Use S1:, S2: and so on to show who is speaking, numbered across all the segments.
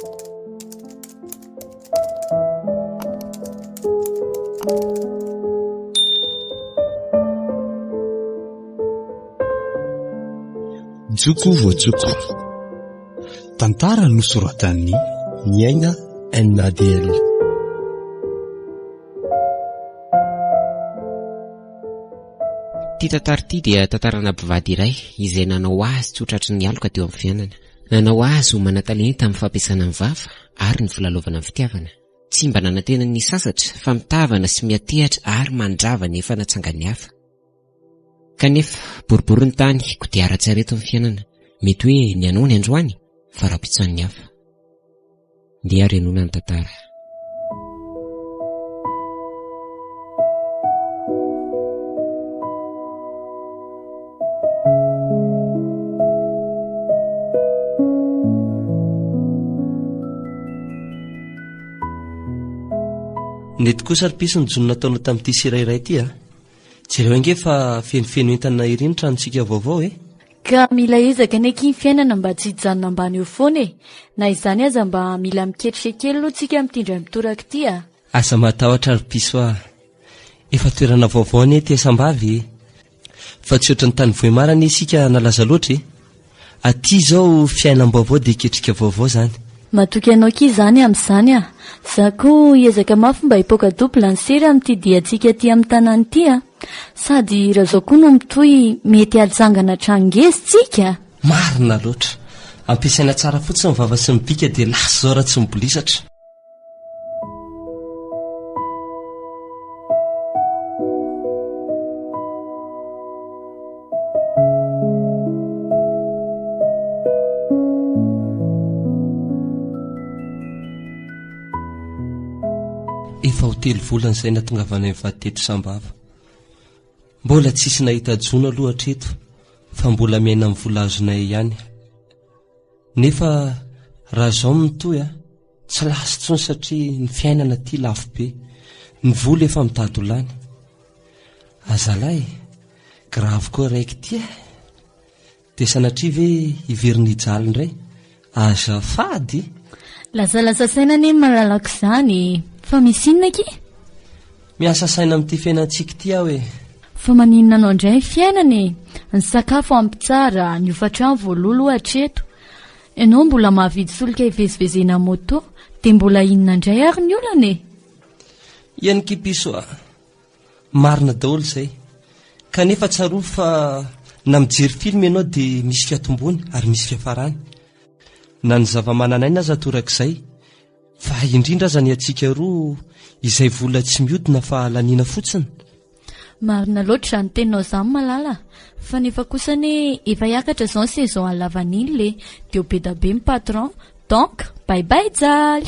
S1: Joko voajoko. Tantara nosoratan'ny Miaina N.Adl.
S2: Ity tantara ity dia tantarana mpivady iray izay nanao azy tsy ho tratry ny aloka teo amin'ny fiainana. Nanao azy ho mana-talenta amin'ny fampiasana ny vava ary ny filalaovana ny fitiavana. Tsy mba nanantena ny sasatra fa mitavana sy miatehatra ary mandrava nefa natsangany hafa. Kanefa boribory ny tany kodiara-tsareto amin'ny fiainana. Mety hoe ny anao ny androany fa raha-pitsan'ny hafa. Ndeha renona ny tantara.
S3: Nety kosa ry-piso ny jonona nataonao tamin'ity sirairay ity a. Jereo ange fa fenofeno entana iriny tranontsika vaovao
S4: Ka mila ezaka ny aky ny fiainana mba tsy hijanona ambany eo foana na izany aza mba mila miketrika kely aloha tsika mitindra mitoraka ity a.
S3: Asa matahotra ry-piso a. Efa toerana vaovao ny tiasambavy. Fa tsy ohatran'ny tany voimarana isika nalaza loatra aty zao fiainam-baovao dia ketrika vaovao zany.
S4: Matoky anao ky zany amin'izany a. Za koa hiezaka mafy mba hipoaka dobla ny sery amin'ity diantsika aty amin'ny tanàna ity a. Sady raha zao koa no mitohy mety alitsangana trangezintsika.
S3: Marina loatra. Ampiasaina tsara fotsiny ny vava sy ny bika dia lasa zao raha tsy mibolisatra. Efa ho 3 volana izay natongavana ny vaditeto sambava. Mbola tsisy nahita jona aloha hatreto fa mbola miaina amin'ny vola azonay ihany. Nefa raha zao mitohy tsy lasa tsony satria ny fiainana ity lafo be. Ny vola efa mitady ho lany. Azalahy, grave koa raiky ity dia sanatria ve hiveriny hijaly indray? Azafady.
S4: Lazalaza saina ny malalaka izany. Fa misy inona ky?
S3: Miasa saina amin'ity fiainantsika ity aho
S4: Fa maninona anao indray ny fiainana ny sakafo ampy tsara, ny hofatrano voalolo hatreto. Ianao mbola mahavidy solika hivezivezena moto dia mbola inona indray ary ny olana
S3: Iany kipiso marina daholo izay. Kanefa tsaroa fa na mijery film ianao dia misy fiatombony ary misy fiafarany. Na ny zava-mananaina aza torak'izay. Fa indrindra aza ny atsika roa izay vola tsy miodina fa laniana fotsiny.
S4: Marina loatra ny teninao izany malala. Fa nefa kosa ny efa hiakatra izao ny saison alavan'iny dia ho be da be ny patron. Donc, bye bye jaly.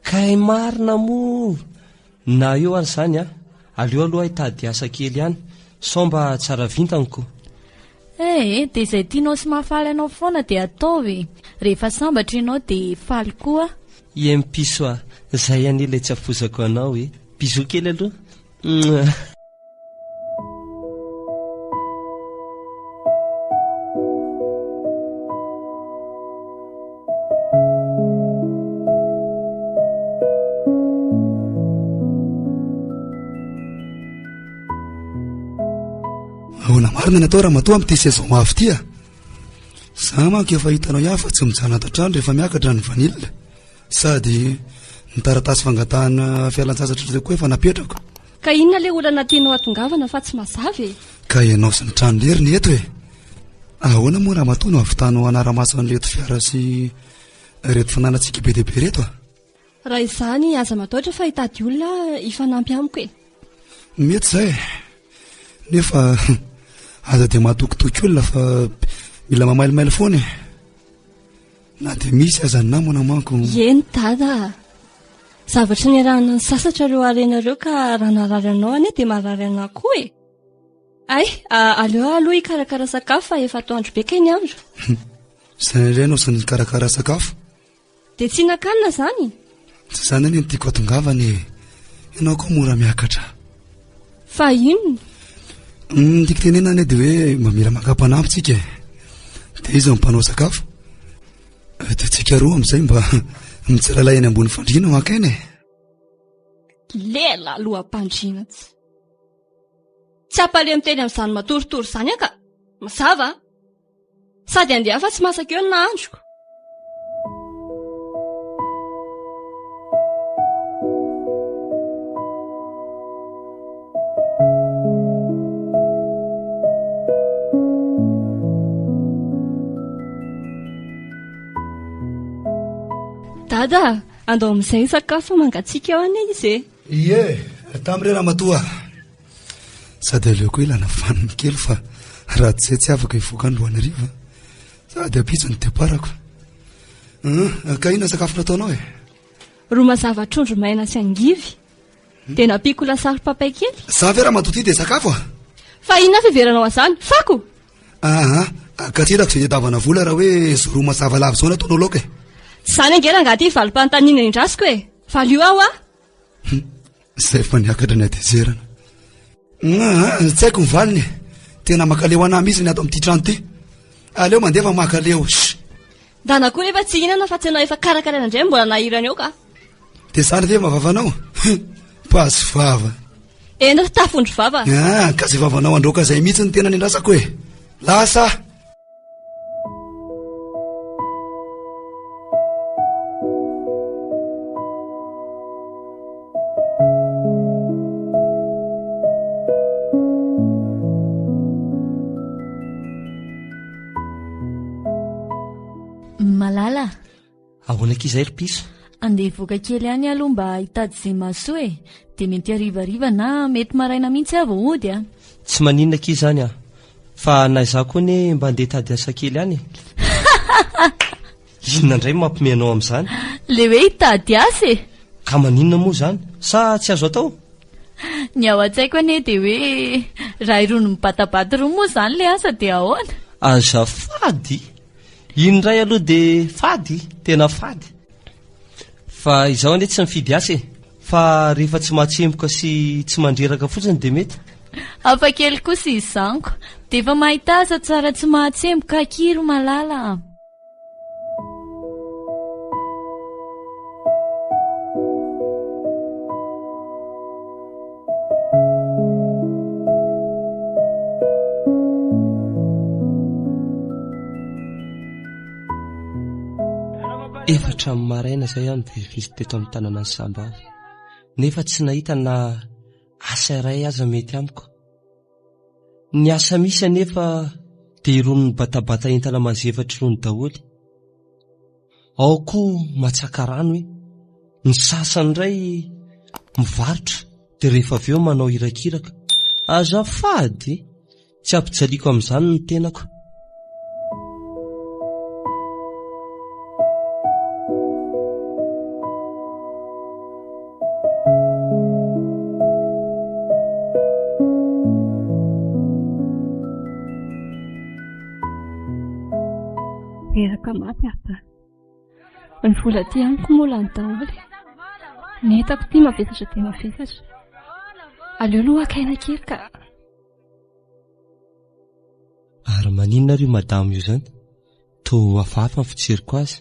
S3: Kay marina mo. Na eo ary izany aleo aloha hitady asa kely ihany. Sao mba tsara vintaniko.
S4: Dia izay tianao sy mahafaly anao foana dia atao rehefa sambatra ianao dia faly koa.
S3: Piso izay ihany ilay tsy afozako anao Bisou kely aloha.
S5: Ahoana marina natao raha matoa amin'ity saison mafy ity Za manko efa hitanao ihany fa tsy mijanona tantrano rehefa miakatra ny vanilina. Sady ny taratasy fangatahana fialan-tsasatra izay koa efa napetrako.
S6: Ka inona le olana tianao atongavana fa tsy mazava
S5: Ka ianao sy ny trano leriny eto Ahoana moa raha matoa no avitanao anara-masany reto fiara sy reto fananantsika be dehibe reto
S6: Raha izany aza mataotra fa hitady olona ifanampy amiko
S5: Mety izay nefa aza dia mahatokotoky olona fa mila mamailimaily foana na dia misy aza ny namana manko.
S6: Eny dada. Zavatra ny arahana ny sasatra ireo arenareo ka raha narary anao ane dia marary anao koa Ay, aleo aloha hikarakara sakafo fa efa atoandro be kay ny andro.
S5: Izany indray anao sy ny karakara sakafo.
S6: Dia tsy nakanina zany.
S5: Tsy izany anie ny tiako atongavana ianao koa mora miakatra.
S6: Fa inona?
S5: Tiako tenena anie dia hoe mba mila mangapanampy tsika dia izy mpanao sakafo dia tsika ikaroa amin'izay mba mitsalalay eny ambony fandriana ho akainy
S6: lela loham-pandriana tsy ampale miteny amin'izany matoritory izany aka mazava sady andeha fa tsy masaka eo ny nahandroko. Dada, andao amin'izay sakafo mangatsiaka eo ane izy
S5: ie tamin'ireo raha matoa sady aleo koa ilana vaniny kely fa raha tsy izay tsy afaka hivoaka androany riva sady apitso ny deparako ka ina sakafo nataonao
S6: ro mazava trondro maina sy angivy dia napiako lasary papay kely
S5: za ve raha matoty dia sakafo
S6: fa inona fiveranao azany fako
S5: ka tsy hitako izay hiatavana vola raha hoe zoro mazava lava zao nataonao laoka
S6: zany angena ngaty valim-panontaniana indrasiko valio aho
S5: zay fa niakatra ny adezerana tsy haiko ny valiny tena makaleo anahy misy ny ato amin'ity trano ty aleo mandefa makaleo
S6: dana koa rehefa tsy hinana fa tsy anao efa karakaraina indray mbola nahirana eo ka
S5: dia zany ve mavavanao pasy vava
S6: ena tafondro vava
S5: ka zay vavanao androka zay mihitsy ny tena ny andrasako lasa
S4: malala
S3: ahoana k'izay ry piso
S4: andeha voaka kely any aloha mba hitady izay mahasoa dia mety harivariva na mety maraina mihitsy avo ody
S3: tsy maninona k'i zany fa na izaho koa ne mba andeha tady asa kely any inona indray mampimeanao amin'izany
S4: le hoe hitady asa
S3: ka maninona moa zany sa tsy azo atao
S4: ny ao an-tsaiko ane dia hoe raha irony mibatabaty roa moa zany le asa dia ahoana
S3: azafady inray aloha dia fady tena fady fa izaho ane tsy mifidy asa fa rehefa tsy mahatsemboka sy tsy mandreraka fotsiny dia mety
S4: hafa kely kosa izaniko dia efa mahita asa tsara tsy mahatsemboka akiry malala
S3: efatra amin'ny maraina izay aho nivezivezy teto amin'ny tanàna ny Sambava nefa tsy nahita na asa iray aza mety amiko ny asa misy anefa dia irony ny batabata entana mazefatra irony daholy ao koa matsaka rano ny sasany iray mivarotra dia rehefa avy eo manao irakiraka azafady tsy ampijaliako amin'izany ny tenako
S6: eraka maty ata ny vola ty amiko mola ny daholy netako ty mavesatra dia mavesatra aleo aloha akaina kely ka
S3: ary maninona ry madamo io zany toa hafahafa ny fijeriko azy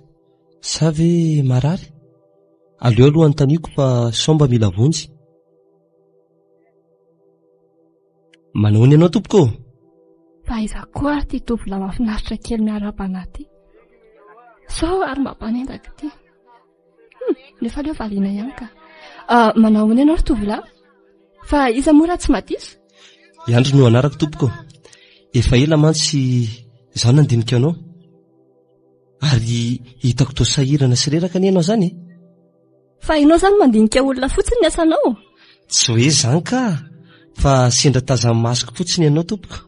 S3: sa ve marary aleo aloha anontaniako fa somba mila vonjy manaony ianao tompoko
S6: fa izako ary ty tovila mahafinaritra kely miara-panahy sao ary mampanendaka ty nefa aleo valiana ihany ka manao ny ianao ry tovila fa iza mora tsy madiso
S3: iandro no anarako tompoko efa ela mantsy izaho nandinika anao ary hitako to sahirana sy reraka ny ianao zany
S6: fa ianao zany mandinika olona fotsiny ny asanao
S3: tsy hoe zany ka fa sendra tazany masoko fotsiny ianao tompoko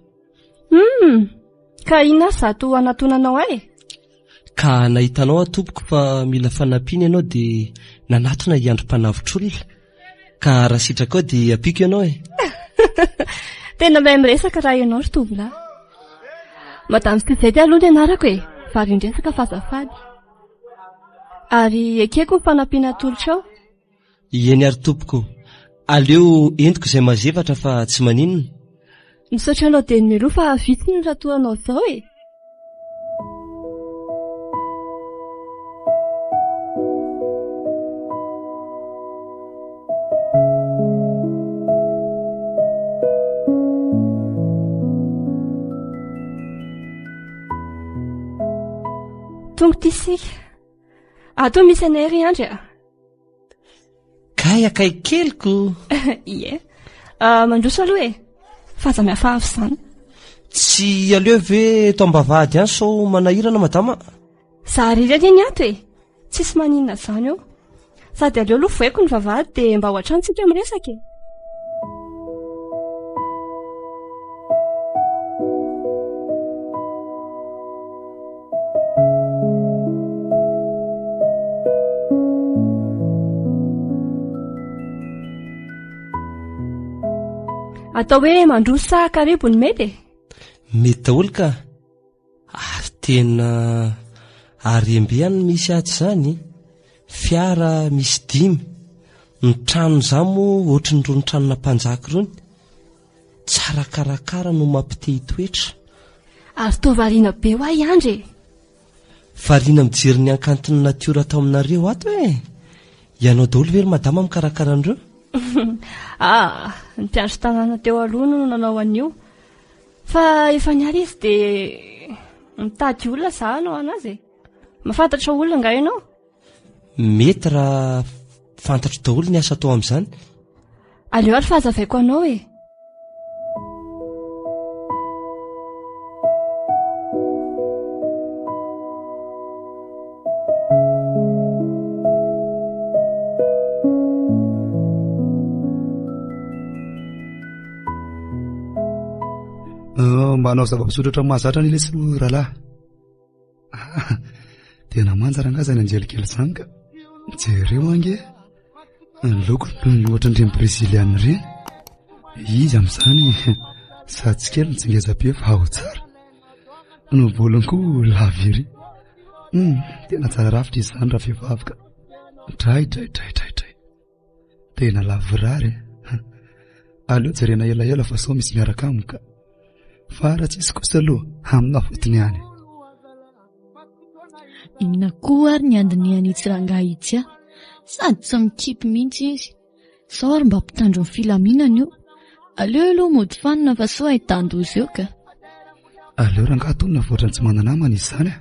S6: ka ina zato anatonanao
S3: ka nahitanao atompoko fa mila fanampiana ianao dia nanatona hiandrom-panavitr'olona ka raha sitraka ao dia apiako ianao
S6: tena mahay miresaka raha ianao ry tovolahy madamy Suzette aloha ny anarako varindresaka fa azafady ary ekeko ny fanampiana tolotra ao
S3: eny ary tompoko aleo entiko izay mazefatra fa tsy maninona
S6: misaotra anao dia nymeloa fa vitsy ny raha toanao izao tonga ty sika. Ato misy anay andry a.
S3: Kay akay keliko.
S6: Ie. Mandroso aloha e. Faza miafahafy izany.
S3: Tsy aleo ve to ambavahady any so manahirana madama?
S6: Zahariry any ato e. Tsisy maninona izany eo. Sady aleo aloha voaiko ny vavahady dia mba ho an-tranontsika miresaka e. Atao hoe mandroso sa karibo ny mety e?
S3: Mety daholo ka. Ary tena arembeany misy aty zany. Fiara misy 5. Ny trano izany moa ohatran'ny rony tranona mpanjaka rony. Tsara karakara no mampite hitoetra.
S6: Ary toa variana be ho ahy andry e.
S3: Variana mijery ny hakanton'ny natiora atao aminareo ato e. Ianao daholo ve ry madama mikarakara an'ireo?
S6: Ny mpiandro tanàna teo aloha no nanao an'io. Fa efa niala izy dia mitady olona za hanao anazy e. Mahafantatra olona nga ianao?
S3: Mety raha fantatro daholo ny asa atao amin'izany.
S6: Aleo ary fahazavaiko anao e.
S5: Manao zava-pisotratra mahazatra ny lesy rahalahy. Tena manjara angazany anjelikely izany ka. Jereo ange ny lokony ohatra n'ireny Breziliana ireny. Izy amin'izany sady tsy kely nitsingeza-be fa ao tsara. Ny volony koa lava ery. Tena tsara rafitra izy izany raha vehivavy ka. Tray. Tena lava rary. Aleo jerena elaela fa sao misy miaraka aminy ka. Fa raha tsisy kosa aloha amina fotony any.
S4: Inona koa ary ny andiniany itsy rangahy itsy a? Sady tsy mikipy mihitsy izy. Sao ary mba mpitandro ny filaminana io. Aleo aloha mody fanina fa sao ahitan-dozy eo ka.
S5: Aleo rangahy tonina voatra ny tsy mananamana izy izany a.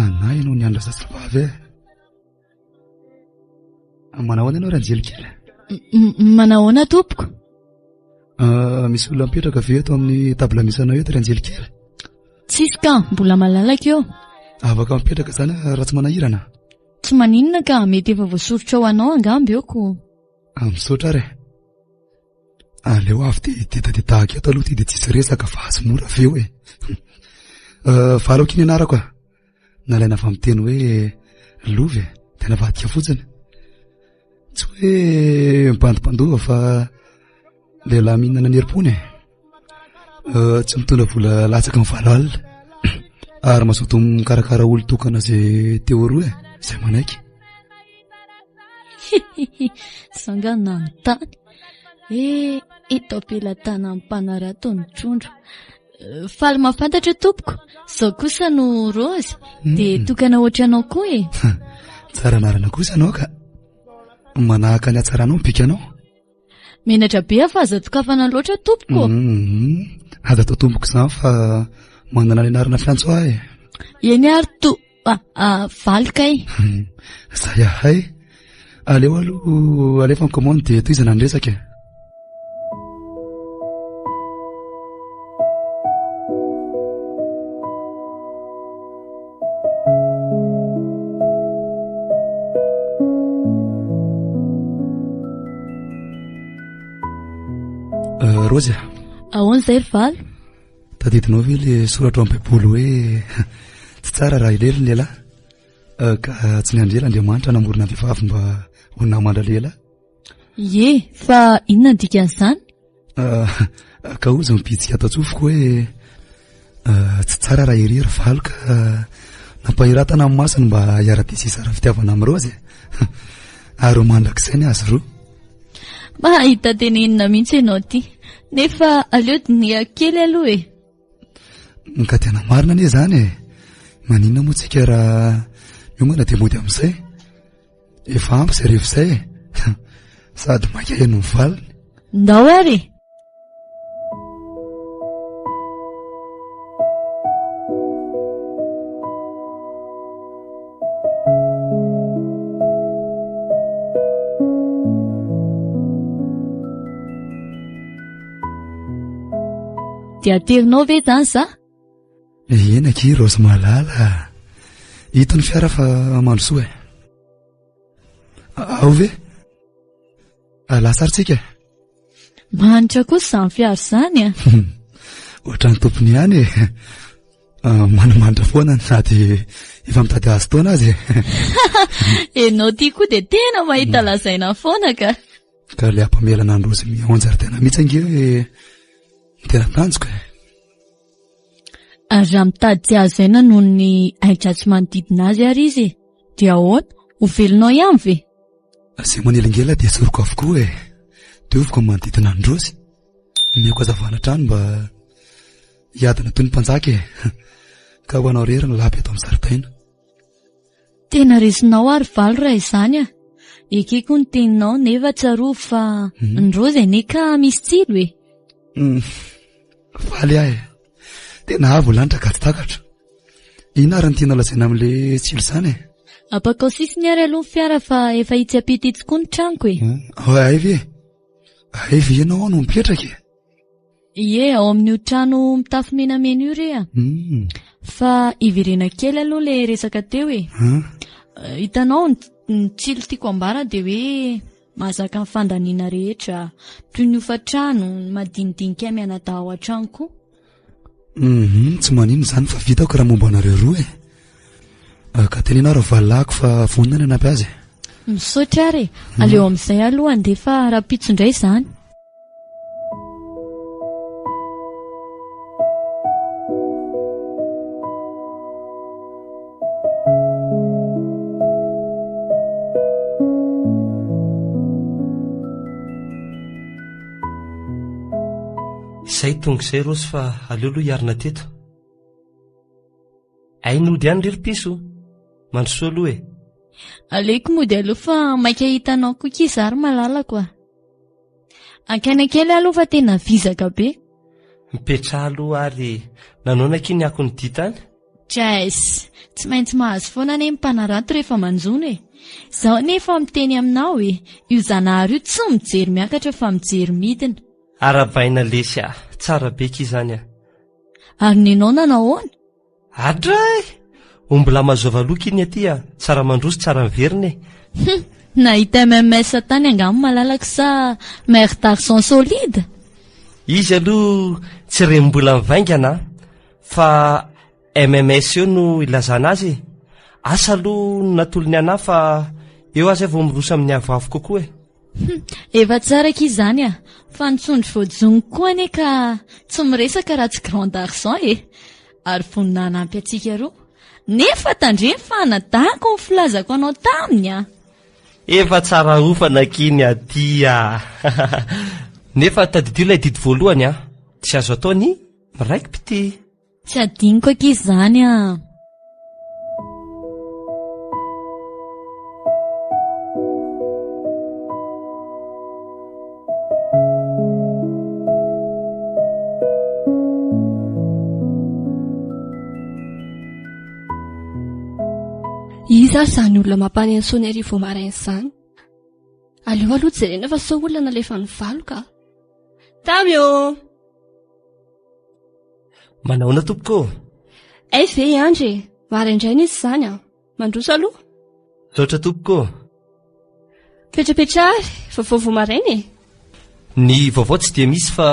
S5: Anahy ianao ny andra zasavavy e. Manao ahoana ianao ranjelikely?
S4: Manao ahoana tompoko?
S5: Misy olona mipetraka ve eto amin'ny tabla misy anao eto ranjelikely?
S4: Tsisy ka, mbola malalaka eo.
S5: Afaka mipetraka izany raha tsy manahirana?
S4: Tsy maninona ka, mety efa voasorotra ao anao angamby eoko.
S5: Misaotra ary. Aleo avy dia tahaka eto aloha dia tsisy resaka fa azo mora avy eo e. Valao kiny anarako a. Nalaina fa miteny hoe lovy e, tena vadika fotsiny. Tsy hoe mipandopandova fa lehilahy mihinana ny herim-pony e. Tsy mitondra vola latsaka ny valo alina. Ary mazoto mikarakara olo-tokana izay teo roa e, izay manaiky.
S4: Sangana ny tany. Eto ampelatana amin'ny mpanarato ny trondro. Faly mahafantatra tompoko. Izao kosa no Rose. Dia tokana ohatranao koa e.
S5: Tsara narana kosa anao ka. Manahaka ny atsaranao mipika anao.
S4: Menatra be fa aza tokafana loatra tompoko.
S5: Aza atao tompoko izany fa manana ny anarana fiantso ahy.
S4: Eny ary valy kay.
S5: Zay ahay. Aleo aloha alefa mikomandy dia toizana ny resaka. Rozy.
S4: Ahoana izay ry valy?
S5: Tadidinao ve ilay soratra amin'ny baiboly hoe tsy tsara raha ilery ny lehilahy ka tsy ny andrela Andriamanitra namorona vehivavy mba ho namana lehilahy?
S4: Ie, fa inona ny dikan'izany?
S5: Ka ozy mibitsika ato atsofoko hoe tsy tsara raha irery valy ka nampahiratana amin'ny masony mba hiara-dia sara fitiavana amin'ny Rozy ary ho mandrakizay ny azy roa.
S4: Mahita tenenina mihitsy ianao ty. Nefa aleo dinia kely aloha e.
S5: Ka tena marina anie izany e. Maninona moa tsika raha miomana dia mody amin'izay. Efa ampy izay rehefa izay e. Sady makay no valiny.
S4: Ndao ary. dia aterinao ve zany za?
S5: Ena ki Rosy malala, hitany fiara fa mandrosoa e. Ao ve? Lasaritsika?
S4: Manitra kosa izany fiara izany a.
S5: Ohatran'ny tompony ihany e. Manimanitra foana sady efa mitady azy taona azy.
S4: Enao tia koa dia tena mahita lazaina foana ka.
S5: Ka le ampamelana ny Rosy mihaonjaridaina mihitsy ange tena tanjoko e.
S4: Ary raha mitady azy aina noho ny ahidratsy manodidina azy ary izy, dia ahoana? Ho velonao ihany ve?
S5: Izay manelingela dia soroko avokoa e. Dioviko ny manodidina ny Rosy. Miako hazavana trano mba hiadana toy ny mpanjaka e. Ka ho anao rery ny lapy eto amin'ny zaridaina.
S4: Tena resinao ary valo raha izany a. Ekeko ny teninao nefa tsaroa fa ny Rosy ane ka misy tsilo e.
S5: Faly ahy e. Tena avo lanitra ka tsy takatra. Ina ary ny tiana lazaina amin'ile tsilo izany e.
S4: Apakao sisiny ary aloha ny fiara fa efa hitsy apity tokoa ny tranoko e.
S5: Aive? Aive ianao no mipetraka e?
S4: Ie, ao amin'io trano mitafo menamena io re a. Fa ivirena kely aloha le resaka teo e. Hitanao ny tsilo tiako ambara dia hoe mahazaka ny fandaniana rehetra, toy ny ofatrano, ny madinidinika mianadahy ao an-trano koa.
S5: Tsy manino izany fa vitako raha momba anareo roa e. Ka tenena raha valako fa vonona ny anampy azy.
S4: Misaotra ary e. Aleo amin'izay aloha andefa raha-pitso indray izany.
S3: Izay tonga izay Rosy fa aleo aloha hiarina teto. Ainody ihany rery piso, mandrosoa aloha e.
S4: Aleoko mody aloha fa maika hitanao koa kiza ary malalako a. Ankana kely aloha fa tena vizaka be.
S3: Mipetra aloha ary nanona kiny ako ny ditany?
S4: Jas, tsy maintsy mahazo foana ane mpanarato rehefa manjono e. Zaho nefa miteny aminao e, io zanahary io tsy mijery miakatra fa mijery midina.
S3: Arabaina lesy tsara be kizany a.
S4: Ary nenao nanahoana?
S3: Adray! Ombola mazova loka iny aty a, tsara mandroso tsara miverina e.
S4: Nahita MMS tany angamo malalaka sa mère d'argent solide?
S3: Izy aloha tsy rembola mivaingana fa MMS eo no ilazana azy. Asa aloha natolony ana fa eo azy vao miroso amin'ny avavo kokoa e.
S4: Efa tsara k'izany a, fa nitsondry voajongo koa ane ka tsy miresaka raha tsy grand d'argent e. Ary vonina hanampy atsika roa. Nefa tandreny fa nadahako ny filazako anao taminy a.
S3: Efa tsara ofana kiny aty a. Nefa tadidio ilay didy voalohany a, tsy azo atao ny miraiki pity.
S4: Tsy adiniko ak'izany a.
S6: Iza izany olona mampany ansony ary vao maraina izany. Aleo aloha jerena fa sao olona nalefa ny valo ka. Tamio!
S3: Manaona tompoko?
S6: Ay ve Andre, maraindray izy izany a. Mandroso aloha?
S3: Loatra tompoko?
S6: Petrapetra ary, vaovao maraina e.
S3: Ny vaovao tsy dia misy fa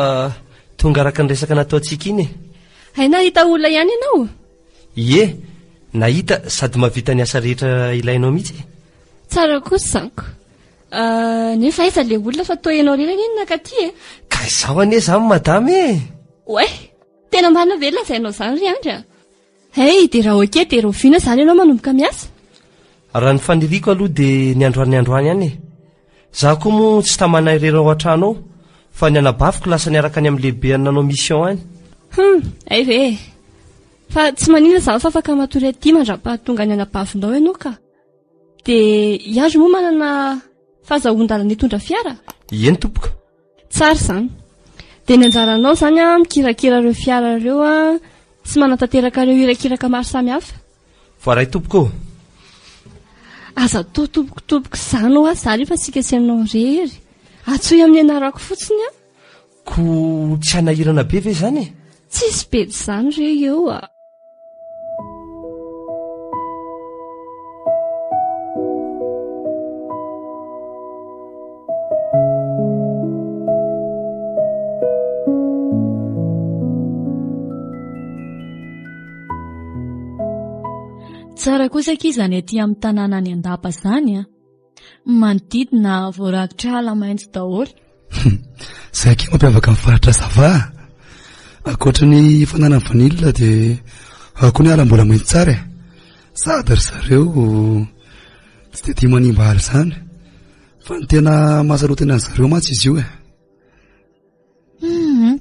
S3: tonga araka ny resaka nataontsika iny e.
S6: Hay nahita olona ihany ianao?
S3: Ie, nahita sady mahavita ny asa rehetra ilainao mihitsy.
S6: Tsara kosa zaniko. Nefa aiza le olona fa toa ianao rena iny nakaty e.
S3: Ka izao anie zany madame e.
S6: Oe, tena marina ve lazainao izany ry Andra? Hey, dia raha oke dia roviana izany ianao manomboka miasa.
S3: Raha ny faniriako aloha dia ny androany ihany e. Zaho koa moa tsy tamana irera ao an-trano ao, fa ny anabaviko lasa niaraka any amin'ny lehibe nanao mission any.
S6: Ay ve. Fa tsy manina izany fa afaka matory aty mandra-pahatonga ny anabavinao ianao ka. Dia iandro moa manana fahazahoan-dalana hitondra fiara?
S3: Eny tompoko.
S6: Tsara izany. Dia ny anjaranao izany a mikirakira ireo fiara ireo a, tsy manatateraka ireo irakiraka maro samihafa.
S3: Voaray tompoko.
S6: Aza atao tompoko izany ho azy fa sika sy ianao rery. Atsoy amin'ny anarako fotsiny a.
S3: Ko tsy hanahirana be ve izany e?
S6: tsisy bedy izany re eo a.
S4: Tsara kosa kizany aty amin'ny tanàna any Andapa zany a, manodidina voarakitra ala maitso daholo.
S5: Zay aky mampiavaka amin'ny faritra Zava. Akoatra ny fananany vanilina dia ako ny ala mbola maitso tsara. Sady ry zareo tsy dia tia manimba ala izany, fa ny tena mahasarotana ny zareo mantsy izy io e.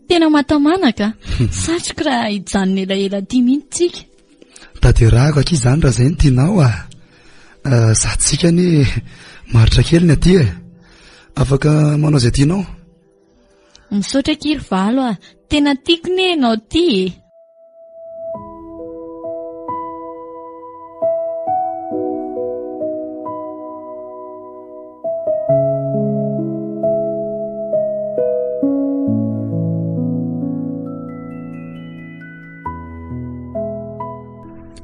S4: Tena matamanaka. Satroka raha hijanona elaela ity mihitsy tsika.
S5: Tanterahako aky izany raha izay no tianao a. Zatsika ny maritra kely ny aty e. Afaka manao izay tianao.
S4: Misaotra kely valo a, tena tiako ne ianao ty e.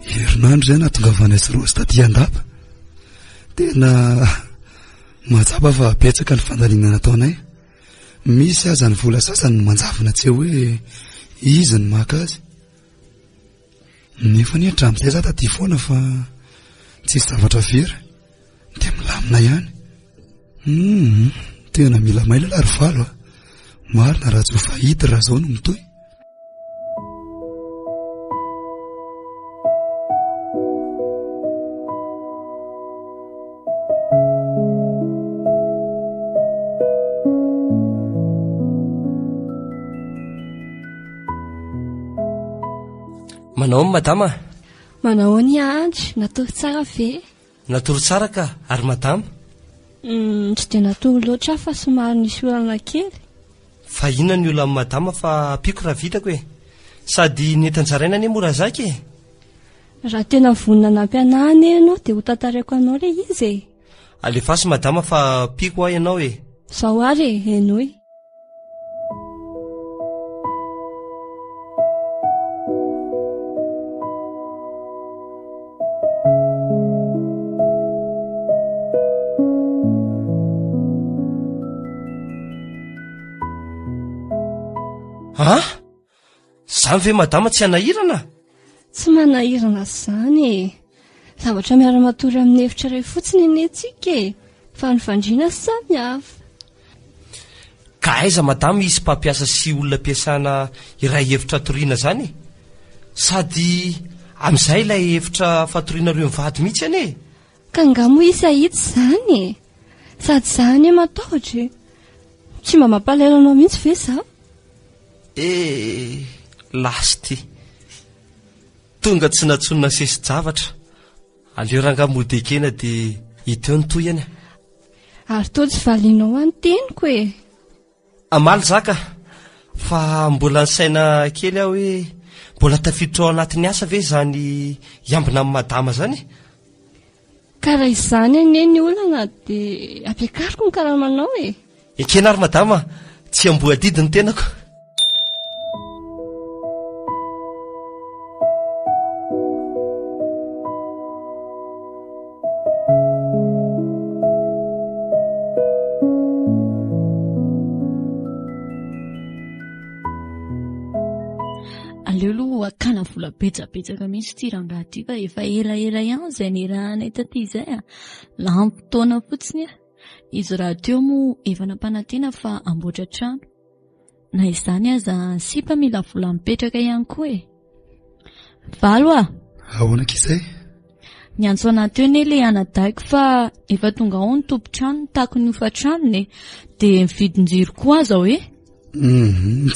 S5: Herinandro izay nahatongavana sy Rosy taty Andapa. Tena mahatsapa fa betsaka ny fandalina nataonay. Misy aza ny vola sasany no manjavona tsy hoe izy ny maka azy. Nefa ny hatramin'izay za taty foana fa tsisy zavatra very dia milamina ihany. Tena mila maila lary valo a. Marina raha tsy ho fahity raha zao no mitoy.
S3: Manao ny madama?
S6: Manao ny andry, natory tsara ve?
S3: Natory tsara ka, ary madama?
S6: Tsy dia natory loatra fa somary nisy olana kely.
S3: Fa inona ny olana madama fa piko raha vitako e. Sady nentan-jaraina anie mora zaka e.
S6: Raha tena vonina nampianahana ianao dia ho tantarako anao ilay izy e.
S3: Alefasy madama fa piko ahy ianao e.
S6: Zao ary enoy.
S3: Ha? Zany ve madama tsy hanahirana?
S6: Tsy manahirana izany e. Zavatra miara-matory amin'ny hevitra iray fotsiny enetsika e. Fa ny fandriana samy hafa.
S3: Ka aiza madama isy mpampiasa sy olona ampiasana iray hevitra toriana zany? Sady amin'izay ilay hevitra fatoriana reo mivady mihitsy ane?
S6: Ka angamo isy ahitsy izany e. Sady izany e matahotra e. Tsy mba mampalahelo anao mihitsy ve za?
S3: Lasty tonga tsy natsonona sesi-javatra. Aleo rangamodekena dia hita eo ny toyany.
S6: Ary to tsy valianao any teniko e.
S3: Amaly zaka fa mbola ny saina kely aho hoe mbola tafiditra ao anatin'ny asa ve zany hiambina amin'ny madama zany?
S6: Ka raha izany anie ny olana dia ampiakariko ny karamanao e.
S3: Ekena ary madama, tsy amboadidi ny tenako.
S4: Aleo aloha akana vola betsabetsaka mihitsy ty rangahy ty fa efa elaela ihany izay nirahanay taty izay a. Lampy-taona fotsiny a. Izy raha teo moa efa nampanantena fa amboatra trano. Na izany aza sipa mila vola mipetraka ihany koa e. Valo a.
S5: Ahoana k'izay?
S4: Niantso anaty eo ne le anadaiko fa efa tonga ao ny tompo-trano tako ny ofa-tranony dia mividin-jiro koa aza hoe.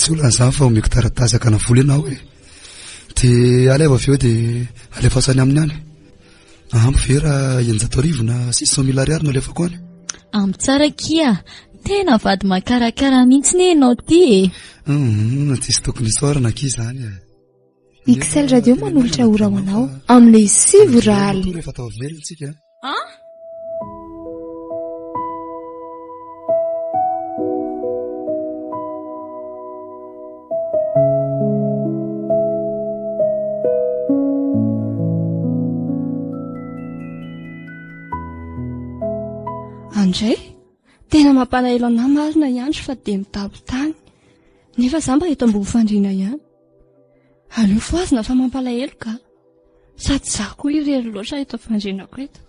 S5: Tsy olan'izany fa omeko taratasy akana vola ianao e. Dia aleva avy eo dia alefasany aminy any. Ampy ve raha 100,000 na 600,000 ariary no alefako any?
S4: Ampy tsara kia, tena vady makarakara mihitsy ne ianao ty e.
S5: Tsisy tokony isaorana kia izany e.
S7: Excel Radio manolotra ora ho anao amin'ny 7 rahaly.
S5: Rehefa atao velona tsika.
S6: andray tena mampalahelo ana marina iandro fa dia mitabo tany nefa za mba eto ambony fandriana ihany aleo foazina fa mampalahelo ka sady za koa irery loatra eto fandrianako eto.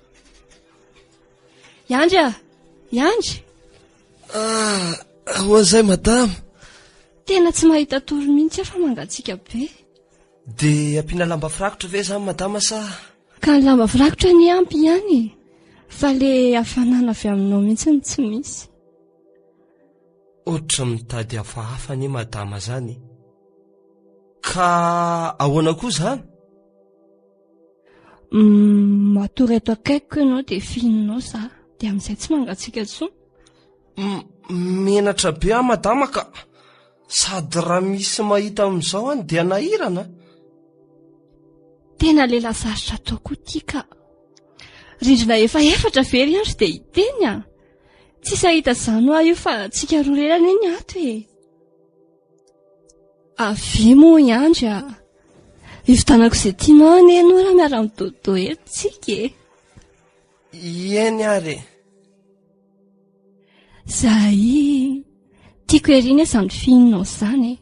S6: Iandry Iandry
S3: hoan'izay madama
S6: tena tsy mahita toro mihitsy aho fa mangatsiaka be.
S3: dia ampiana lamba firakotra ve zany madama sa
S6: Ka ny lamba firakotra ny ampy ihany fa le hafanana avy aminao mihitsy ny tsy misy.
S3: ohatra mitady hafahafa ny madama zany ka ahoana koa zany?
S6: Matory eto akaiko ianao dia fihinanao za dia amin'izay tsy mangatsiaka intsony.
S3: Menatra be madama ka sady raha misy mahita amin'izao any dia nahirana.
S6: Tena lehilahy sarotra ataoko ity ka rindrina efatra very andro dia hiteny tsisy ahita izany ho aho io fa tsika roa lelana eny ato e. Avy moa Iandry hivitanako izay tianao anie ianao raha miara midodo eto tsika e.
S3: Eny ary
S6: Zay tiako eriny izany fihinanao izany e.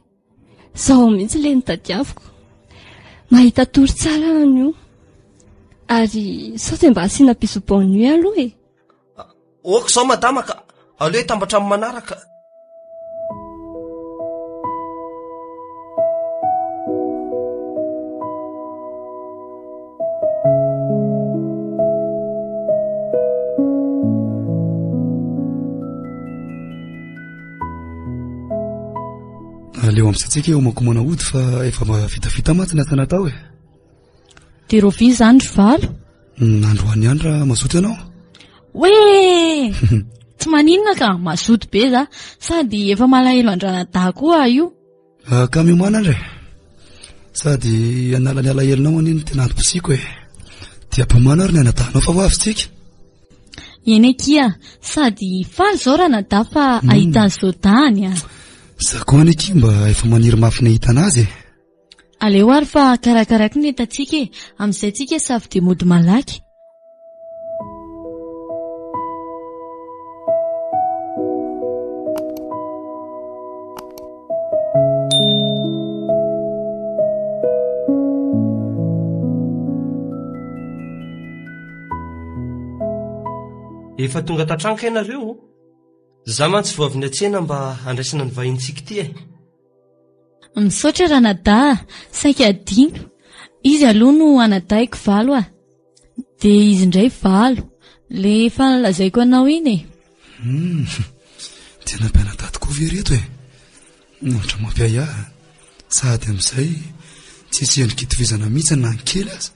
S6: Zaho mihitsy le nitadiaviko mahita tory tsara anio ary sao dia mba asiana bisobonio aloha e.
S3: oka izao madama ka aleo hitambatra amin'ny manaraka.
S5: aleo amin'izantsika eo makomana ody fa efa vitavita matsina tana tao e.
S4: dia rovi izany ry valo
S5: nandroany ihany raha mazoto ianao
S4: hoe tsy maninona ka mazoto be za sady efa malahelo andranada koa io
S5: ka miomana andre sady anala ny alahelonao aniny tena antom-posiko e dia ampomana ary ny anadanao fa ho avytsika
S4: eny kia sady faly zao raha nada fa ahita zao tany
S5: za koa any eky mba efa maniry mafy ny ahitana azy e.
S4: aleo ary fa karakaraky ny entatsika e amin'izay tsika savy dia mody malaky.
S3: efa tonga tatranka ianareo za mantsy vao avy ny atsena mba andraisana ny vahintsika ity e.
S4: misaotra raha nada saika adino izy aloha no anadaiko valo dia izy indray valo le efa nalazaiko anao iny e.
S5: tena mpianadaty koa vereto e ohatra mampiay sady amin'izay tsisy endrika itovizana mihitsy na ny kely aza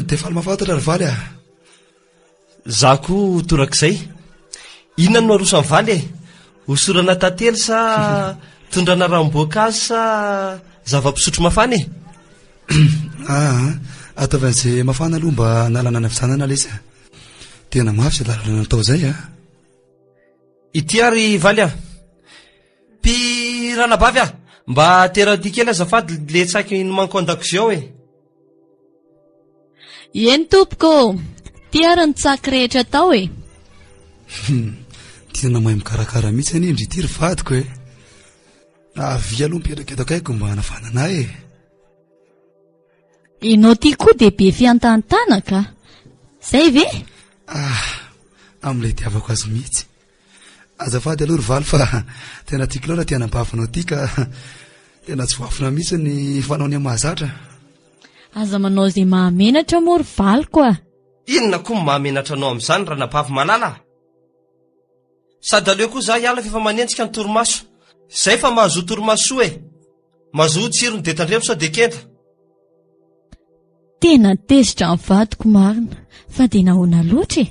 S5: dia faly mafantatra ry valy
S3: za koa torak'izay inona no arosany valy e hosorana tantely sa tondrana ramboankazo sa zava-pisotro mafana e.
S5: ataovy an'izay mafana aloha mba nalana ny fisanana la izy tena mafy sy lalana natao zay
S3: ity ary valy mpiranabavy mba teradia kely azafady le tsaiky nomanko an-dakozia ao e.
S4: eny tompoko ty ary ny tsaky rehetra tao e.
S5: tena mahay mikarakara mihitsy any indry ity ry vadiko e avy aloha mipetraka eto akaiko mba hanafanana e.
S4: Ianao ty koa dia be fiantanintana ka zay ve?
S5: amin'ilay tiavako azy mihitsy azafady aloha ry valo fa tena tiako loatra ty hanambavinao ty ka tena tsy voafina mihitsy ny fanao ny mahazatra.
S4: aza manao izay mahamenatra moa ry valiko
S3: inona koa ny mahamenatra anao amin'izany raha nabavy malala sady aleo koa za hiala fa efa manentsika ny torimaso izay fa mahazo torimasoa e mahazo tsirony dia tandremo sao dia kenda.
S4: tena tezitra ny vadiko marina fa dia nahoana loatra e.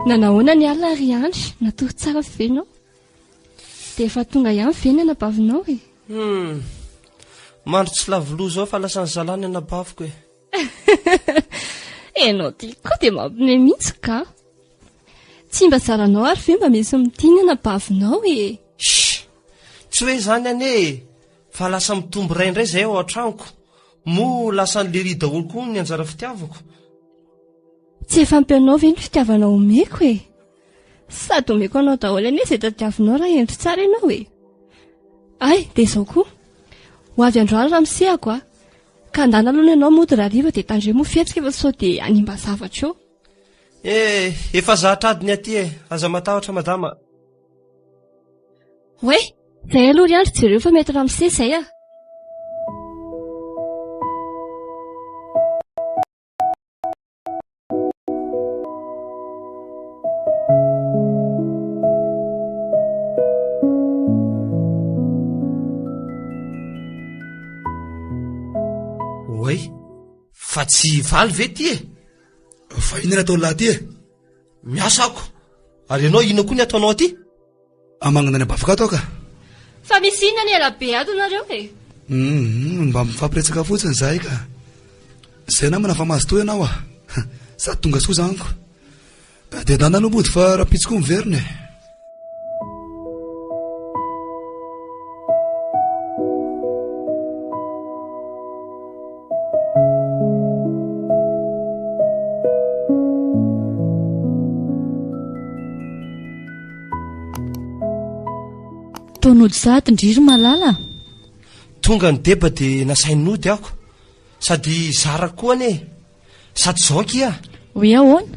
S6: Nanahoana ny alina ry andry natory tsara venao dia efa tonga ihany veny anabavinao e.
S3: mandro tsy lavoloa zao fa lasany zalany anabaviko e.
S6: Ianao ty koa dia mampime mihitsy ka. Tsy mba zaranao ary ve mba misy mitinana bavinao e.
S3: Tsy hoe zany ane fa lasa mitombo ray indray zay ao an-tranoko mo lasa nyleri daholo koa ny anjara fitiavako.
S6: Tsy efa ampianao ve ny fitiavanao omeko e. Sady omeko anao daholo ane izay tadiavinao raha endry tsara ianao e. Ay, dia izao koa ho avy androany raha misehako a, ka andana aloha ianao mody raha riva dia tandre mo fihetsika efa sao dia animba zavatra eo.
S3: Efa zahatra adiny aty e, aza matahotra madama.
S6: Hoe, izay aloha ry andro jereo fa mety raha miseh izay a.
S3: Oe, fa tsy valy ve ty e?
S5: Fa inona atao lahy ty e?
S3: Miasa ako, ary ianao ino koa ny ataonao aty?
S5: Amagnana ny abafaka ato ka.
S6: Fa misy inona ny elabe ato nareo e?
S5: Mba mifampiretsaka fotsiny zahay ka. Zay namana fa mahazo to ianao a. Sady tonga soa zaniko. Dia dana no mody fa rapitsiko miverina e.
S4: Taonody sahady ndriry malala.
S3: Tonga ny deba dia nasain'ody ako, sady zara koa ane, sady zao kia.
S4: Hoe ahoana?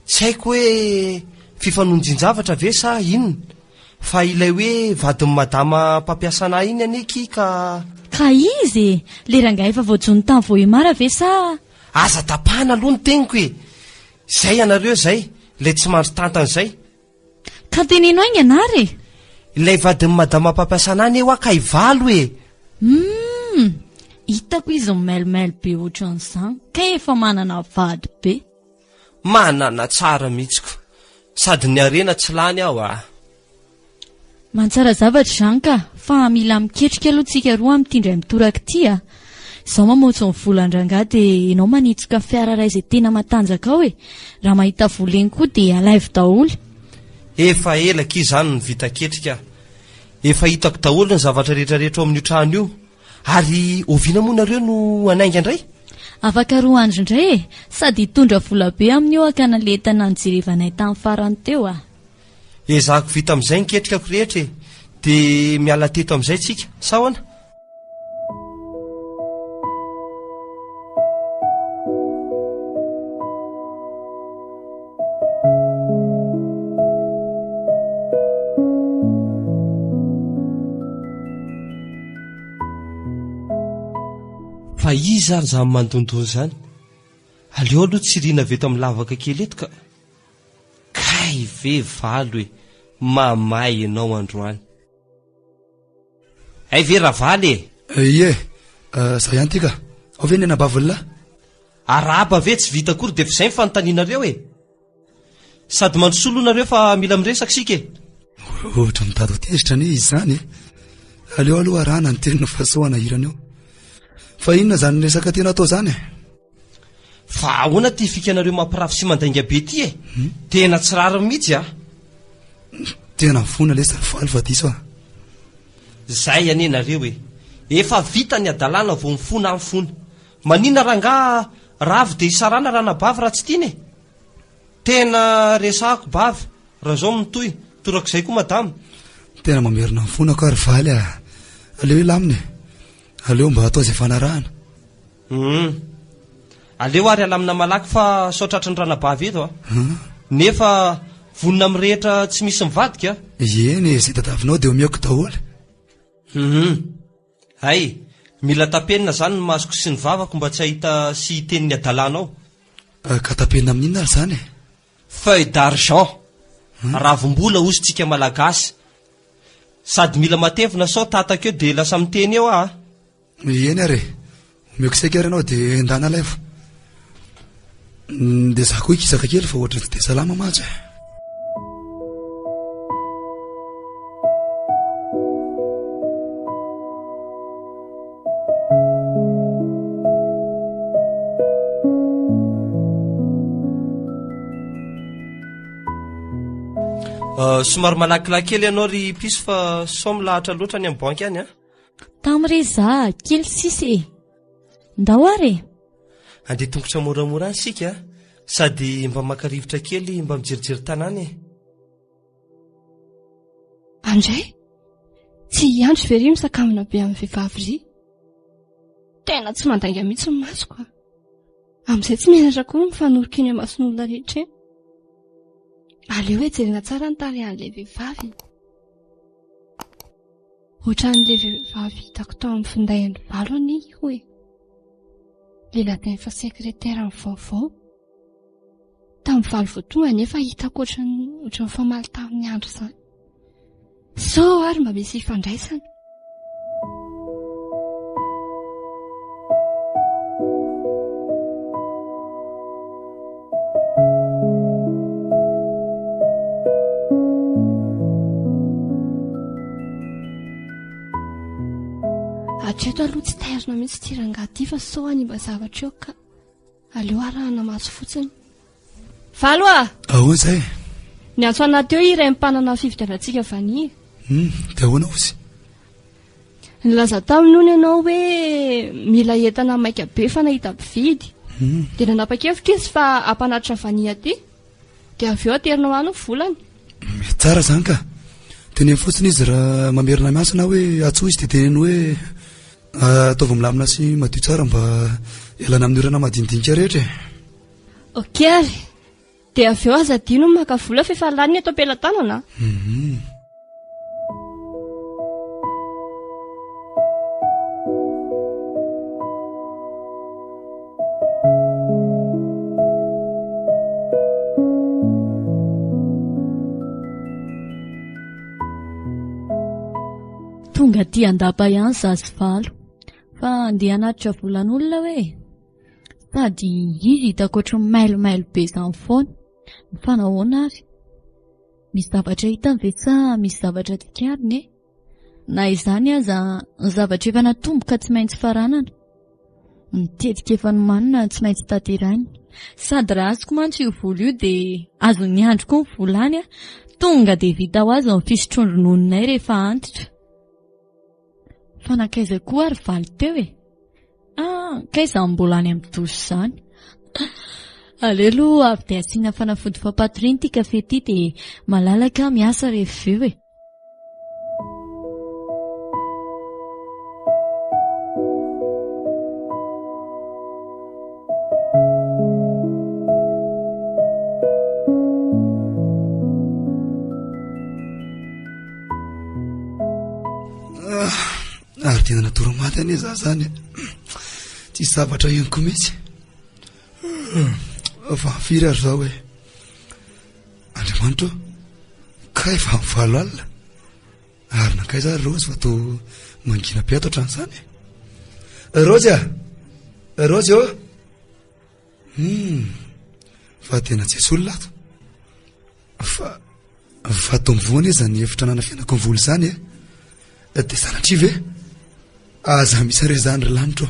S3: Tsy haiko hoe fifanonjin-javatra ve sa inona, fa ilay hoe vadin'ny madama mpampiasana iny aneky ka.
S4: Ka izy le rangahy efa voajony tany voahimara ve sa?
S3: Aza tapahana aloha ny teniko e. Zay ianareo zay, ilay tsy mandro tantana zay.
S4: Ka tenenao inga anary?
S3: Ilay vadin'ny madama mpampiasana any eo ka ivalo e.
S4: Hitako izy mailomailo be ohatran'izany, ka efa manana vady be.
S3: Manana tsara mihitsiko, sady ny arena tsy lany aho a.
S4: Mantsara zavatra izany ka, fa mila miketrika aloha tsika roa amin'ity indray mitoraka ity a. Izao mamotsy ny volan-drangah dia ianao manitsika fiara iray izay tena matanjaka ao e. Raha mahita vola eny koa dia alaivo daholo.
S3: Efa elaka izany ny vita ketrika. Efa hitako daholo ny zavatra rehetrarehetra ao amin'ny trano io. Ary oviana moa nareo no anainga indray?
S4: Afaka roa andro indray e, sady hitondra vola be amin'io aka naletana ny jerevanay tamin'ny farany teo a.
S3: Ezahako vita amin'izay ny ketrikako rehetra e, dia miala teto amin'izay tsika, sahoana? Fa izy ary zany mandondony zany, aleo aloha tsy riana veto amin'ny lavaka kely eto ka. Kay ve valo e, mamay ianao androany. Ay ve ravaly e?
S5: Ie, zay ihany ty ka. Ao ve ny anabavilla?
S3: Araba ve tsy vita akory dia fa izay mifanontanianareo e. Sady mandrosoloanareo fa mila miresaka sika e.
S5: Ohatra mitady ho tezitra ny izy zany e. Aleo aloha arahana ny teny fahasoana hirana eo. Fa inona zany resaka tena atao zany e?
S3: Fa ahoana ty fikanareo mampirafy sy mandainga be ty e? Tena tsy rariny mihitsy a.
S5: Tena fona lesa faly fa diso a.
S3: Zay anenareo e. Efa vita ny adalàna vao mifona amin'ny fona. Manina rangaha ravo dia isarana rana bavy raha tsy tiany e. Tena resahako bavy raha zao mitoy torako izay koa madama.
S5: Tena mamerina ny fona ka ary valy a. Aleo ilamine. Aleo mba atao izay fanarahana.
S3: Aleo ary alamina malaky fa saotratra ny ranabavy eto a. Nefa vonina amin'ny rehetra tsy misy mivadika.
S5: Eny, izay tadavinao dia omeko daholo.
S3: Hay, mila tapenina zany ny masoko sy ny vavako mba tsy hahita sy hitenin'ny adalànao.
S5: Ka tapenina amin'inona ary zany e?
S3: Feuille d'argent, ravim-bola ozintsika malagasy. Sady mila matevina sao tataka eo dia lasa miteny eo a.
S5: Eny ary, omeko saika ary anao dia endana laivo. Dia za koa ikisaka kely fa ohatra tsy dia salama matsy.
S3: Somary malakilaky kely ianao ry piso fa sao milahatra loatra ny amin'ny banky any a.
S4: Tamire za kely sisy ndao ary
S3: andeha tongotra moramora any sika sady mba makarivotra kely mba mijerijery tanàny e.
S6: Andray tsy andro very misakamina be amin'ny vehivavy ry tena tsy mandanga mihitsy ny masoko amin'izay tsy menatra koa mifanorika eny mason'olona rehetra eny. Aleo hoe jerena tsara ny tarehan'ilay vehivavy ohatran'ilay vehivavy hitako tao amin'ny findain'ny valo any hoe lehilahy fa sekretera amin'ny vaovao tamin'ny valo vao tonga nefa hitako ohatran'ny famaly tamin'ny andro izany. Sao ary mba misy ifandraisana. Hatreto aloha tsy tairina mihitsy tirangaty fa sao any mba zavatra eo ka aleo arahana maso fotsiny. Valo a!
S5: Ahoana izay?
S6: Ny antso anaty eo iray mpanana fividianantsika vania.
S5: Dia ahoana ozy?
S6: Nilaza tamin'ony ianao hoe mila entana maika be fa nahita mpividy. Dia nanapa-kevitra izy fa hampanatitra vania aty. Dia avy eo aterinao any ny volany.
S5: Tsara izany ka. Teneny fotsiny izy raha mamerina miasa na hoe atsoa izy dia teneny hoe ataovy milamina sy madio tsara mba elana amin'ny orana madinidinika rehetra.
S6: Okey ary. Dia avy eo aza dino maka vola fa efa lany eto am-pelantanana.
S4: Tonga ty andapa ihany zazy valo fa andeha hanatitra volan'olona hoe sady izy hitako ohatran'ny mailomailo be izany foana mifanahoana ary misy zavatra hitany ve sa misy zavatra tikariny e na izany aza ny zavatra efa natomboka tsy maintsy faranana mitetika efa nomanina tsy maintsy taterainy sady raha azoko mantsy io vola io dia azony andro koa ny volany tonga dia vita ho azy ny fisotrondron'oninay rehefa antitra. Fanakaiza koa ary valy teo e. Kaiza mbola any amin'ny doso izany. Alelo avy dia asiana fanafody fampatoriana ity kafe ity dia malalaka miasa rehefa eo e.
S5: Ary tena natoromaty anie za zany tsy zavatra ianiko mihitsy fa firy ary zao hoe Andriamanitra ka efa mivalo alina ary nakaiza ary Rozy fa to mangina piato ohatran'izany Rozy Rozy ô fa tena tsy solona ato fa to mivoana izy ny efitra nanafianako ny voly izany dia sanatria ve aza misy re zany ry lanitra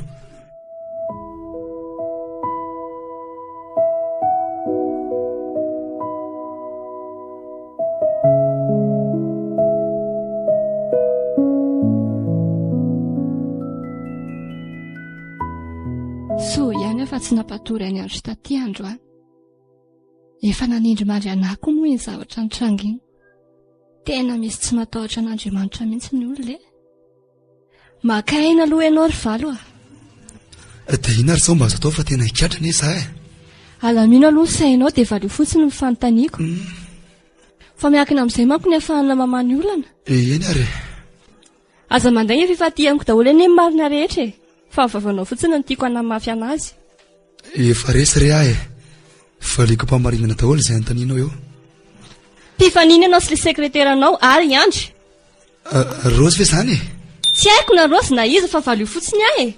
S6: so ihany afa tsy nampatory any andro taty andro efa nanindry mandry anako moa iny zavatra nitranginy tena misy tsy matahotra an'Andriamanitra mihitsy ny olona maka aina aloha ianao ry valo
S5: dia ina ary zao mba azo atao fa tena hikatrana za
S6: alamino aloha sainao dia valio fotsiny ny fanontaniako fa miakina amin'izay manko ny ahafahana mamany olana
S5: eny ary
S6: aza manday efa ifatihaniko daholo eny marina rehetra fa vavanao fotsiny ny tiako hanamafy anazy
S5: efa resy re valiko mpamarinana daholo izay anontanianao eo
S6: mpifanina ianao sy le sekreteranao ary andry
S5: Rozy ve zany
S6: tsy haiko na Rozy na izy fa valio fotsiny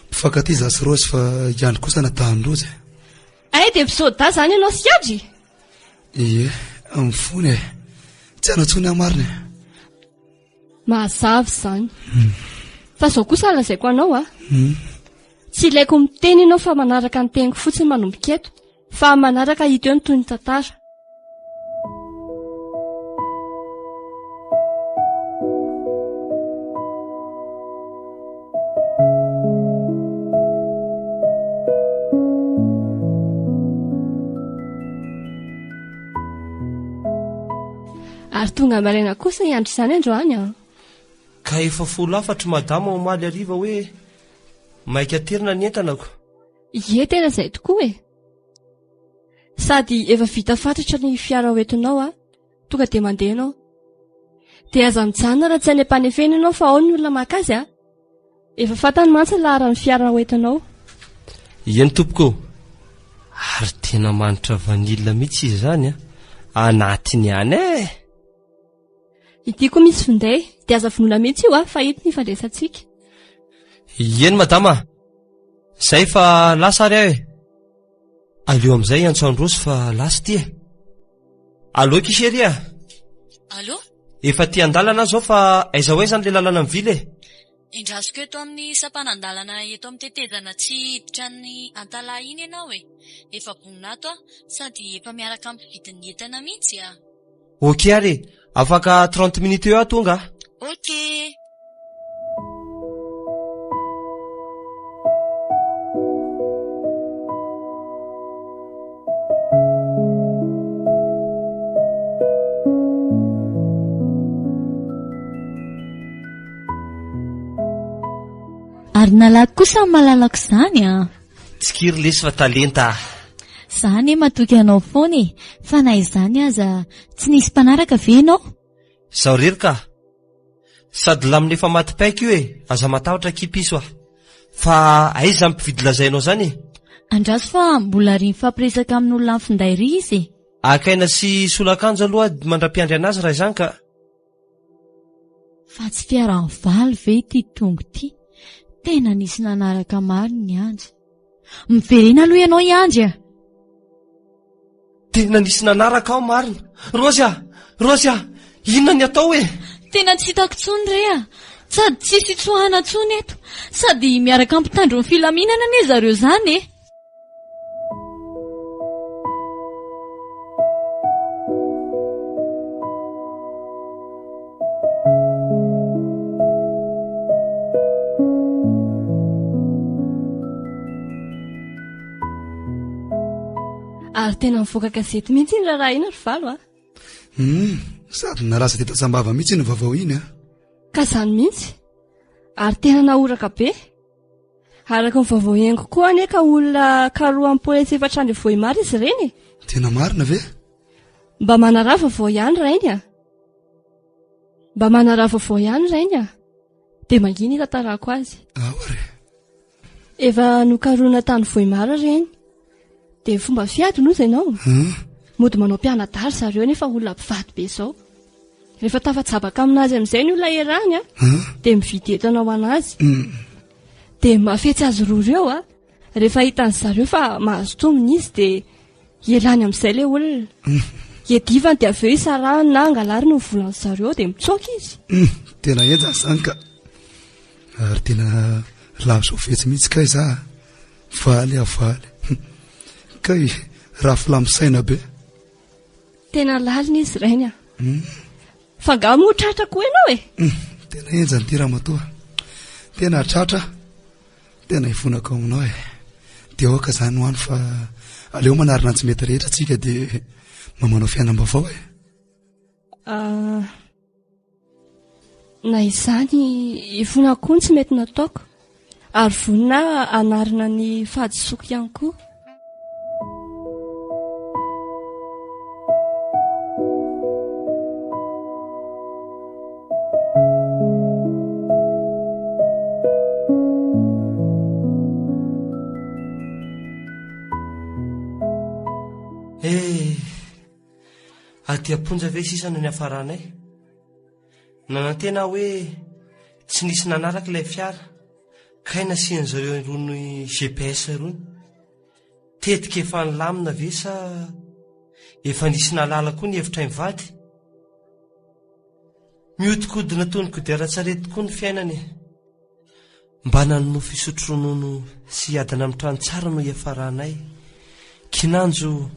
S5: mpifankaty za sy Rozy fa iandro kosa natahan'Rozy
S6: dia mpisoda zany ianao sy adry
S5: mifony tsy hanao tsony amarina
S6: mahazavy zany fa zao kosa lazaiko anao tsy ilaiko miteny ianao fa manaraka ny teniko fotsiny manomboka eto fa manaraka hita eo ny toy ny tantara ary tonga maraina kosa iandry izany androany a.
S3: Ka efa 10 madama omaly ariva hoe maika terina ny entanako.
S6: Ie tena izay tokoa e. Sady efa vita fantatra ny fiara hoentinao a, tonga dia mandeha ianao. Dia aza mijanona raha tsy any ampanefena ianao fa ao ny olona makazy a. Efa fantany mantsy laharan'ny fiara hoentinao.
S3: Eny tompoko, ary tena manitra vanilina mihitsy izy zany a, anatiny any e.
S6: Ity koa misy finday, dia aza vonoina mihitsy io a, fa hito ny fandraisantsika.
S3: Eny madama, zay fa lasa ary aho e. Aleo amin'izay Antsandroso fa lasa ty e. Allo kiseria.
S8: Allo?
S3: Efa ty andalana zao fa aiza hoe zany le lalana amin'ny vily e.
S8: Indrasiko eto amin'ny sapanandalana eto amin'ny tetezana tsy hiditra ny Antala iny ianao e. Efa boninato a, sady efa miaraka amin'ny vidin'ny entana mihitsy a.
S3: Ok ary, afaka 30 minutes eo aho tonga.
S8: Ok.
S4: Ary nalaky kosa malalako izany a.
S3: Tsikiry lesy fa talenta.
S4: Zany matoky anao foana e, fa na izany aza tsy nisy mpanaraka ve ianao?
S3: Zaho rery ka. Sady lamina efa maty paika io e, aza matahotra kipiso ah. Fa aiza mpividy lazainao zany e?
S4: Andraso fa mbola ry mifampiresaka amin'olona amin'ny finday ry izy e.
S3: Akaina sy solakanjo aloha mandra-piandry anazy raha izany ka.
S4: Fa tsy fiarany valy ve ity tongo ity? Tena nisy nanaraka mariny ny anjy. Miverena aloha ianao iandry a.
S3: Tena nisy nanaraka ao marina. Rosia, inona ny atao e?
S4: Tena tsy hitako tsony re a. Sady tsisy tsoahana tsony eto. Sady miaraka ampitandro ny filaminana anie zareo zany e.
S6: Ary tena mivoaka gazety mihitsy ny raharaha ina ry valo a.
S5: Sady nalasa teta sambava mihitsy ny vaovao iny a.
S6: Ka zany mihitsy. Ary tena nahoraka be. Araka ny vaovao hengo koa ane ka olona karoa amin'ny polisy 400 voimary izy ireny.
S5: Tena marina ve?
S6: Mba manarava vaovao ihany rainy a. Dia mangina tantarako azy.
S5: Aore.
S6: Efa nokaroana tany voimary ireny. Dia fomba fiady no izay ianao. Mody manao mpianadary zareo nefa olona mpivady be izao. Rehefa tafatsabaka aminazy amin'izay ny olona erany a, dia mividy entana ho anazy. Dia mafetsy azy roa ireo a. Rehefa hitan'ny zareo fa mahazo tombony izy dia ielany amin'izay ilay olona. Iadivany dia avy eo isarahany na angalary ny volan'ny zareo dia mitsoaka izy.
S5: Tena enjany izany ka. Ary tena lavitra fetsy mihitsy ka iza. Valy. Kay raha filamisaina be.
S6: Tena lalina izy rainy a. Fa nga mo tratra koa ianao e.
S5: Tena enjany ty ramatoa. Tena tratra. Tena ifonako aminao e. Dia aoka zany ho any fa aleo manarina tsy mety rehetra tsika dia mamanao fiainam-baovao e.
S6: Na izany ifonako koa tsy mety nataoko. Ary vonina anarina ny fahadisoako ihany koa.
S3: Aty aponja ve sisana ny afaranay? Nanantena hoe tsy nisy nanaraka ilay fiara, kay nasian'zareo irony GPS irony. Tetika efa nilamina ve sa efa nisy nalala koa ny hevitra mivady? Miodikodina toy ny kodiaran-tsarety tokoa ny fiainany. Mba nanao fisotro ronono sy adana amin'ny trano tsara no iafaranay. Kinanjo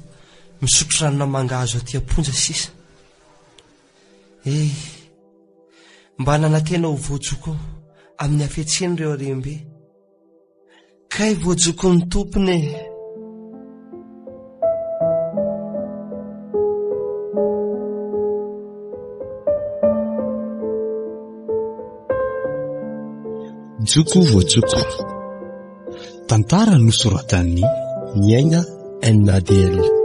S3: misotro ranona mangahazo aty aponja sisa. Mba nanantena ho voajoko amin'ny hafetseny ireo arembe. Kay voajoko ny tompony.
S1: joko voajoko. Tantara nosoratan'ny Niaina NADL.